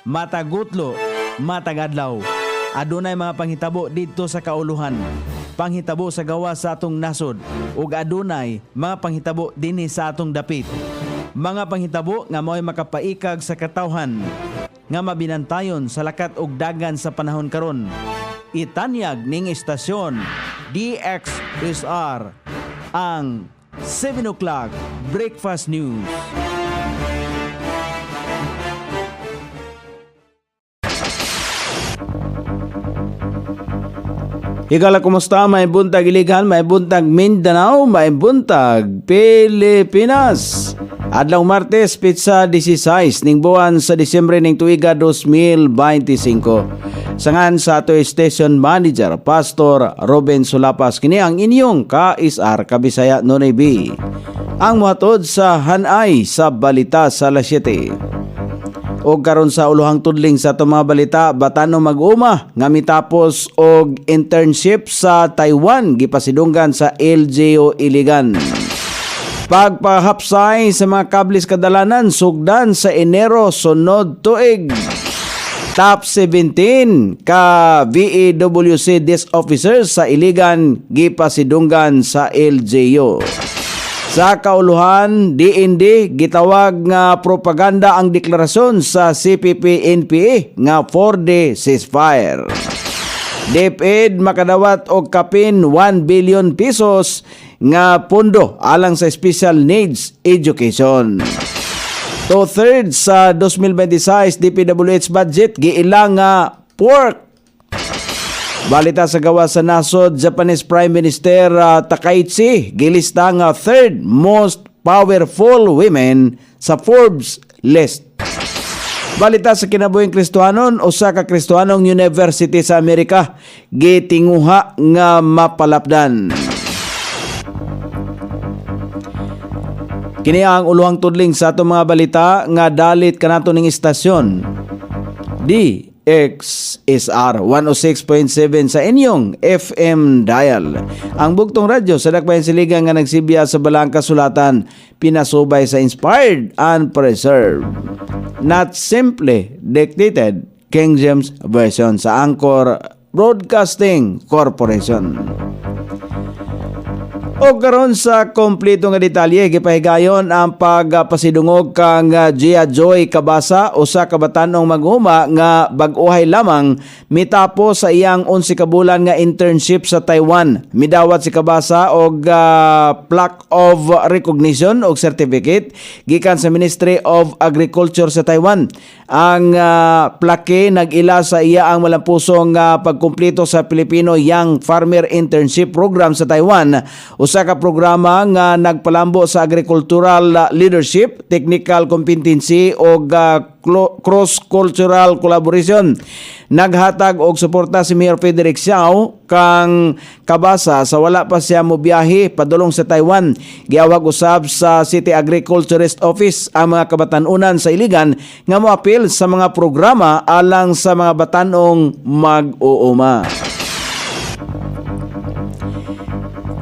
matagutlo, matagadlaw. Adunay mga panghitabo dito sa kauluhan. Panghitabo sa gawa sa atong nasod ug adunay mga panghitabo dinhi sa atong dapit. Mga panghitabo nga mao'y makapaikag sa katawhan nga mabinantayon sa lakat ug dagan sa panahon karon. Itanyag ning istasyon DXSR ang 7 o'clock Breakfast News. Higala, kumusta? May buntag Iligan, may buntag Mindanao, may buntag Pilipinas. Adlaw Martes, Pitsa 16 ning buwan sa Disyembre ning tuiga 2025. Sangan sa ato station manager Pastor Ruben Sulapas, kini ang inyong ka-isar Kabisaya Nonay B. Ang muhatod sa hanay sa balita sa alas 7. O karon sa uluhang tudling sa itong mga balita, batano mag-uma nga mitapos og internship sa Taiwan gipasidunggan sa LGU Iligan. Pagpahapsay sa mga kablis kadalanan sugdan sa Enero sunod tuig. Top 17 ka VEWC desk officers sa Iligan gipasidunggan sa LGU. Sa kauluhan, DND gitawag nga propaganda ang deklarasyon sa CPP-NPA nga 4-day ceasefire. DepEd makadawat og kapin 1 billion pesos nga pondo alang sa special needs education. 2/3 sa 2026 DPWH budget giilang nga pork. Balita sa gawa sa nasod, Japanese Prime Minister Takaichi gilista nga third most powerful women sa Forbes list. Balita sa kinabuhing Kristohanon, usa ka Kristohanong university sa Amerika gitinguha nga mapalapdan. Kini ang uluhang tudling sa atong mga balita nga dalit kanato ning istasyon. XSR 106.7 sa inyong FM dial. Ang bugtong radyo sa Dakbayan Siligan nga nagsibya sa balang kasulatan, pinasubay sa inspired and preserved, not simply dictated King James Version sa Anchor Broadcasting Corporation. O karon sa kompleto nga detalye, gipahigayon ang pagpasidungog kang Gia Joy Cabasa, usa ka batanong mag-uma nga bag-uhay lamang mitapos sa iyang 11 ka bulan nga internship sa Taiwan. Midawat si Cabasa og plaque of recognition og certificate gikan sa Ministry of Agriculture sa Taiwan. Ang plaque nag-ila sa iya ang malampusong pagkumpleto sa Filipino Young Farmer Internship Program sa Taiwan, usa ka programa nga nagpalambo sa agricultural leadership, technical competency o cross-cultural collaboration. Naghatag og suporta si Mayor Frederick Xiao kang Cabasa sa wala pa siya mobiyahe padulong sa Taiwan. Giawag usab sa City Agriculturist Office ang mga kabatanunan sa Iligan nga moapil sa mga programa alang sa mga batanong mag-uuma.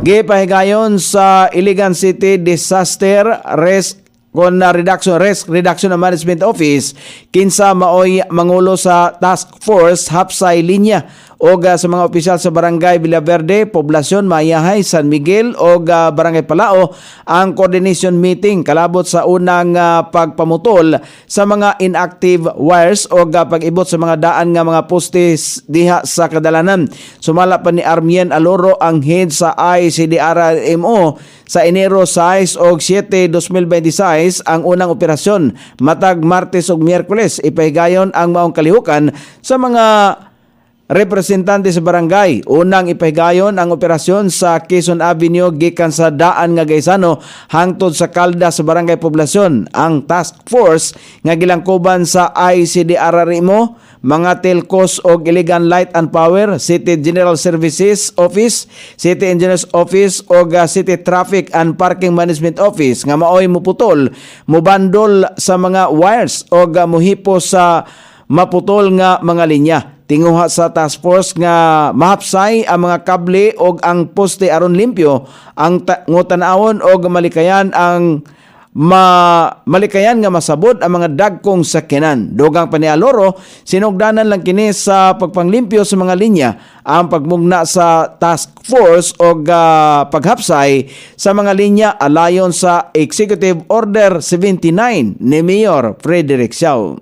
Gipahigayon sa Iligan City Disaster Risk Reduction and Management Office kinsa maoy mangulo sa task force hapsay linya o sa mga opisyal sa Barangay Villaverde, Poblasyon Mayahay, San Miguel o Barangay Palao ang coordination meeting kalabot sa unang pagpamutol sa mga inactive wires o pag-ibot sa mga daan nga mga postes diha sa kadalanan. Sumala pa ni Armien Aloro, ang head sa ICDRMO, sa Enero 6 o 7, 2026 ang unang operasyon. Matag Martes ug Miyerkules ipahigayon ang maong kalihukan sa mga representante sa barangay. Unang ipahigayon ang operasyon sa Quezon Avenue gikan sa daan nga Gaisano hangtod sa Calda sa Barangay Poblasyon. Ang task force nga gilangkuban sa ICDRMO, mga telcos og Iligan Light and Power, City General Services Office, City Engineers Office og City Traffic and Parking Management Office nga maoy muputol, mubandol sa mga wires og muhipo sa maputol nga mga linya. Tinguha sa task force nga mahapsay ang mga kable og ang poste aron limpyo ang ngutan-awon og malikayan ang malikayan nga masabod ang mga dagkong sakyanan. Dugang panialoro, sinugdanan lang kini sa pagpanglimpyo sa mga linya ang pagmugna sa task force o paghapsay sa mga linya alayon sa Executive Order 79 ni Mayor Frederick Siao.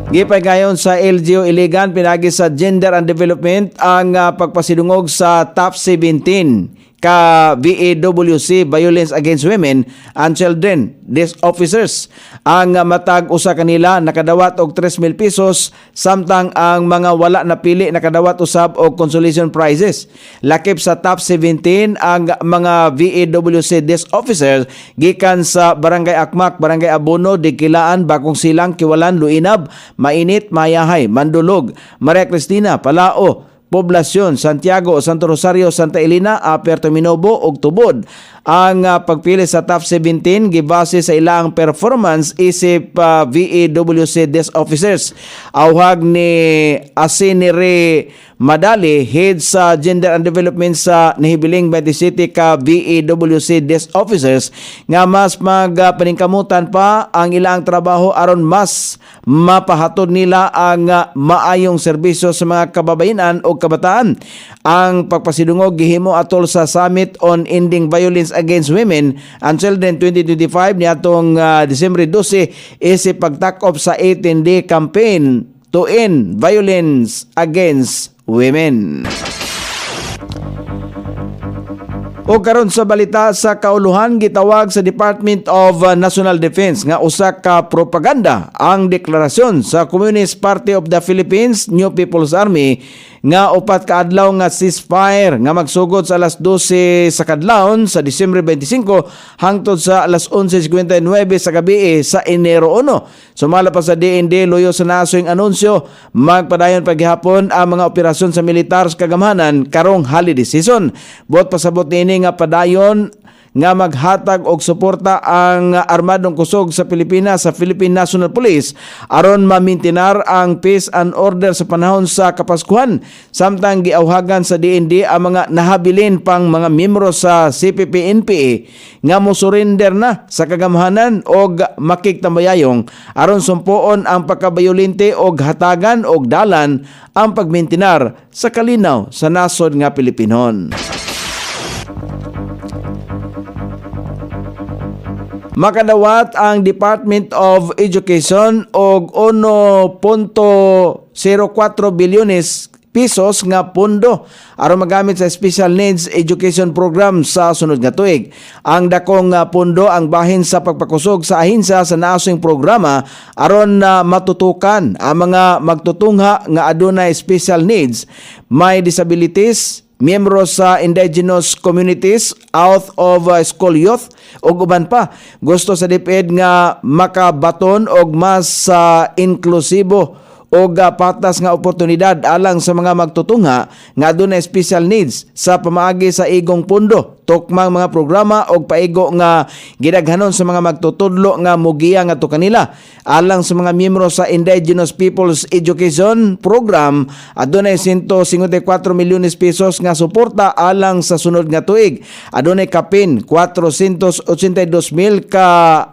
Gipay gayon sa LGU Iligan, pinagi sa Gender and Development ang pagpasidungog sa Top 17 ka VAWC Violence Against Women and Children Desk Officers. Ang matag usa kanila nakadawat og 3,000 pesos samtang ang mga wala napili nakadawat usab og consolation prizes. Lakip sa top 17 ang mga VAWC Desk Officers gikan sa Barangay Akmak, Barangay Abono, Dikilaan, Bakong Silang, Kiwalan, Luinab, Mainit, Mayahay, Mandulog, Maria Cristina, Palao, Poblasyon, Santiago, Santo Rosario, Santa Elena, Aperto Minobo ug Tubod. Ang pagpili sa top 17 gibase sa ilang performance isip VAWC Desk Officers. Awhag ni Asinire Madali, head sa Gender and Development sa Nahibiling 27 ka VAWC Desk Officers, nga mas magpaningkamutan pa ang ilang trabaho aron mas mapahatod nila ang maayong serbisyo sa mga kababayenan o kabataan. Ang pagpasidungog gihimo atol sa Summit on Ending Violence Against Women and Children 2025 niadtong Disyembre 12 isip pagtakop sa 18-day campaign to end violence against women. O karon sa balita sa kauluhan, gitawag sa Department of National Defense nga usa ka propaganda ang deklarasyon sa Communist Party of the Philippines, New People's Army, nga upat ka adlaw nga ceasefire nga magsugod sa alas 12 sa kadlawon sa Disyembre 25 hangtod sa alas 11:59 sa gabi sa Enero 1. Sumala pa sa DND, luyo sa nasoyng anunsyo, magpadayon paghihapon ang mga operasyon sa militar sa kagamhanan karong holiday season. Buot pasabot niini nga padayon nga maghatag og suporta ang armadong kusog sa Pilipinas sa Philippine National Police aron mamintinar ang peace and order sa panahon sa Kapaskuhan. Samtang giawhagan sa DND ang mga nahabilin pang mga miyembro sa CPP-NPA nga mosurrender na sa kagamhanan og makigtambayayong aron sumpuon ang pagkabayolente og hatagan og dalan ang pagmintinar sa kalinaw sa nasod nga Pilipinon. Makadawat ang Department of Education og 1.04 bilyones pesos nga pondo aron magamit sa Special Needs Education Program sa sunod nga tuig. Ang dakong pondo ang bahin sa pagpakusog sa ahinsa sa naasong programa aron matutukan ang mga magtutungha nga adunay special needs, may disabilities, miyembro sa indigenous communities, out of school youth ug uban pa. Gusto sa DepEd nga makabaton og mas inklusibo og patas nga oportunidad alang sa mga magtutungha nga adunay special needs sa pamaagi sa igong pundo, tukmang mga programa og paigo nga gidaghanon sa mga magtutudlo nga mugiya ngadto kanila. Alang sa mga miyembro sa Indigenous Peoples Education Program, adunay 154 milyones pesos nga suporta alang sa sunod nga tuig. Adunay kapin 482,000 ka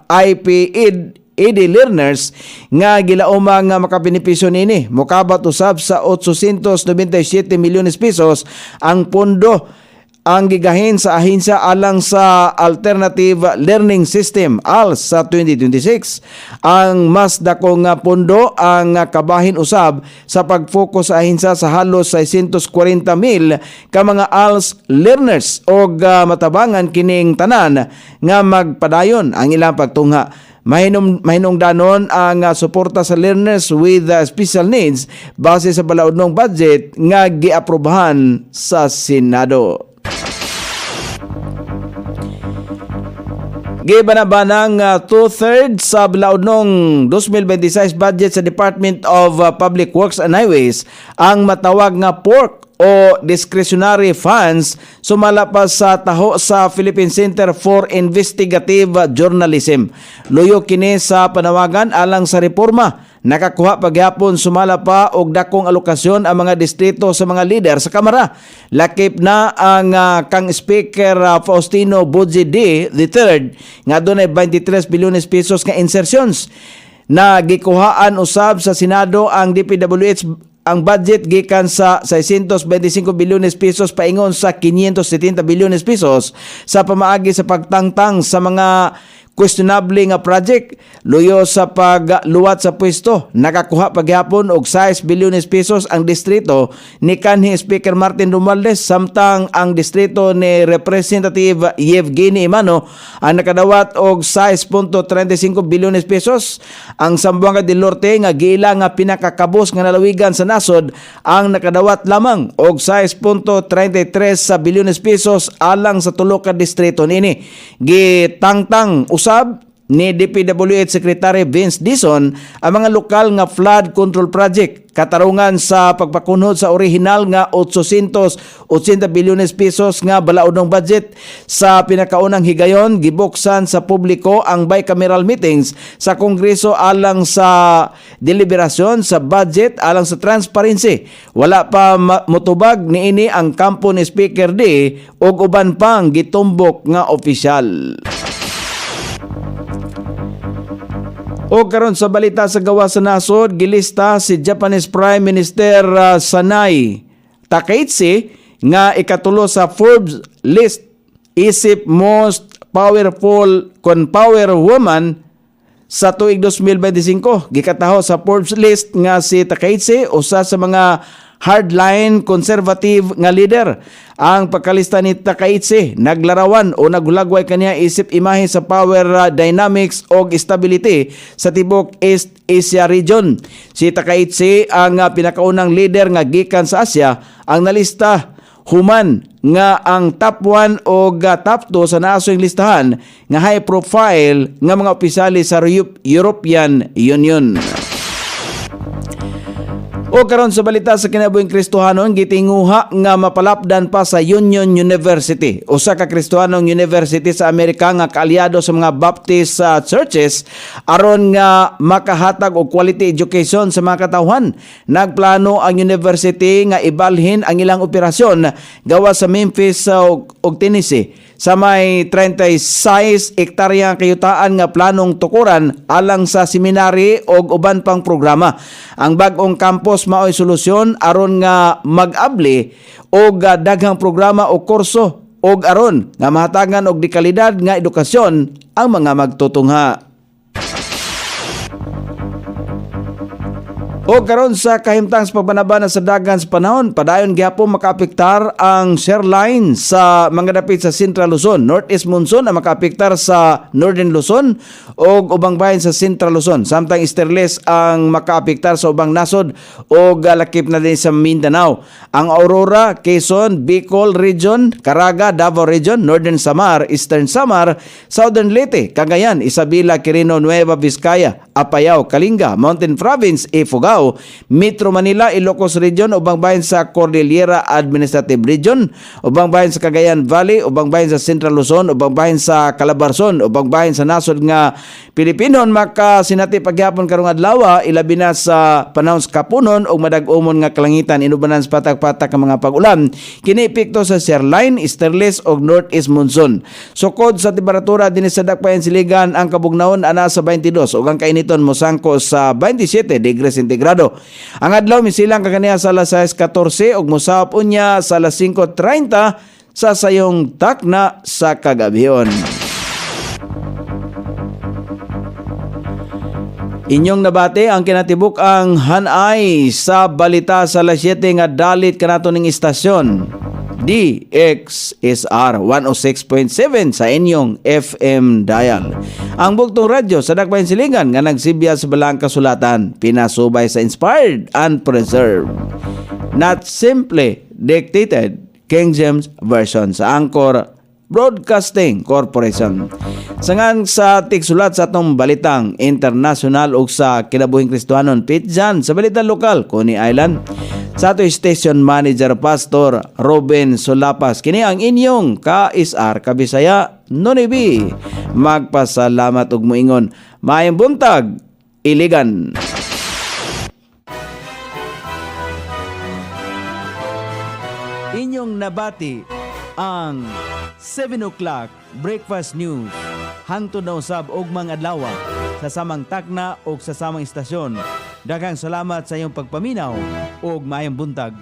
IPED learners nga gilauma nga makabenepisyo nini. Mokabat usab sa 897 milyones pesos ang pondo ang gigahin sa ahinsya alang sa Alternative Learning System ALS sa 2026. Ang mas dako nga pondo ang kabahin usab sa pag-focus sa ahinsya sa halos 640,000 ka mga ALS learners og matabangan kining tanan nga magpadayon ang ilang pagtungha. Mahinungdanon ang suporta sa learners with special needs base sa balaodnong budget nga giaprobahan sa Senado. Gibanabanang 2/3 sa balaodnong 2026 budget sa Department of Public Works and Highways ang matawag nga PORC o discretionary funds sumala pa sa taho sa Philippine Center for Investigative Journalism. Luyo kini sa panawagan alang sa reforma nakakuha pagyapon sumala pa og dakong alokasyon ang mga distrito sa mga lider sa Kamara. Lakip na ang kang Speaker Faustino Budji D. III nga dunay 23 bilyones pesos nga insertions na gikuhaan usab sa Senado ang DPWH. Ang budget gikan sa 625 bilyones pesos paingon sa 570 bilyones pesos sa pamaagi sa pagtangtang sa mga questionable nga project. Luyo sa pagluwat sa pwesto, nakakuha pagyapon og 6 bilyones pesos ang distrito ni kanhi Speaker Martin Romualdez, samtang ang distrito ni Representative Yevgeny Imano ang nakadawat og 6.35 bilyones pesos. Ang Zamboanga del Norte nga giila nga pinakakabos nga nalawigan sa nasod ang nakadawat lamang og 6.33 bilyones pesos alang sa tulo ka distrito nini. Gitangtang usab ni DPWH Secretary Vince Dizon ang mga lokal nga flood control project katarungan sa pagpakunhod sa orihinal nga 880 bilyones pesos nga balaodong budget. Sa pinakaunang higayon gibuksan sa publiko ang bicameral meetings sa Kongreso alang sa deliberasyon sa budget alang sa transparency. Wala pa motubag niini ang kampo ni Speaker D ug uban pang gitumbok nga opisyal. O karon sa balita sa gawa sa nasod, gilista si Japanese Prime Minister Sanai Takaichi nga ikatulo sa Forbes list isip most powerful power woman sa tuig 2025. Gikataho sa Forbes list nga si Takaichi usa sa mga hardline conservative nga leader. Ang pagkalista ni Takaichi naglarawan o naglagway kaniya isip imahe sa power dynamics o stability sa tibok East Asia region. Si Takaichi ang pinakaunang leader nga gikan sa Asia ang nalista human nga ang top 1 o top 2 sa naasong listahan nga high profile nga mga opisyali sa European Union. O karon sa balita sa kinabuhing Kristohanon, gitinguha nga mapalapdan pa sa Union University, usa ka Kristohanong university sa Amerika nga kaalyado sa mga Baptist churches aron nga makahatag og quality education sa mga katawhan. Nagplano ang university nga ibalhin ang ilang operasyon gawa sa Memphis ug Tennessee sa may 36 hektarya kayutaan nga planong tukuran alang sa seminary ug uban pang programa. Ang bag-ong campus mao'y solusyon aron nga mag-abli og daghang programa o kurso og aron nga mahatagan og dekalidad nga edukasyon ang mga magtutungha. O karon sa kahimtang sa pagbanabana sa dagan sa panahon, padayon gyapon makaapektar ang shoreline sa mga dapit sa Central Luzon. Northeast monsoon ang makaapektar sa Northern Luzon o ubang bahin sa Central Luzon. Samtang easterlies ang makaapektar sa ubang nasod o lakip na din sa Mindanao. Ang Aurora, Quezon, Bicol Region, Caraga, Davao Region, Northern Samar, Eastern Samar, Southern Leyte, Cagayan, Isabela, Quirino, Nueva Vizcaya, Apayao, Kalinga, Mountain Province, Ifugao, Metro Manila, Ilocos Region, ubang bahin sa Cordillera Administrative Region, ubang bahin sa Cagayan Valley, ubang bahin sa Central Luzon, ubang bahin sa Calabarzon, ubang bahin sa nasod nga Pilipinon. Makasinati pagyapon karong adlaw, ilabi na sa panahon sa kapunon ug madag-umon nga kalangitan, inubanan sa patak-patak nga mga pag-ulan. Kini epekto sa shoreline, easterlies ug northeast monsoon. Sukod sa temperatura dinhi sa dakbayan siligan, ang kabugnaon ana sa 22 ug ang kainiton mosangko sa 27 degrees centigrado. Ang adlaw misilang kaniya sa alas 6:14 ug mosahop unya sa alas 5:30 sa sayong takna sa kagabihon. Inyong nabate ang kinatibuk ang hanay sa balita sa alas 7 nga dalit kanato ning istasyon DXSR 106.7 sa inyong FM dial. Ang bugtong radyo sa dakbayan silingan nga nagsibya sa balang kasulatan, pinasubay sa inspired and preserved, not simply dictated King James Version sa Anchor Broadcasting Corporation. Sangan sa tigsulat sa atong balitang international ug sa kinabuhing Kristohanon, pitjan sa balitang lokal, Coney Island. Sa ato station manager Pastor Robin Solapas, kini ang inyong KSR Kabisaya Nonibi. Magpasalamat ug moingon maayong buntag, Iligan. inyong nabati ang 7 o'clock Breakfast News. Hangtod na usab og mga adlaw sa samang takna o sa samang istasyon. Daghang salamat sa iyong pagpaminaw ug maayong buntag.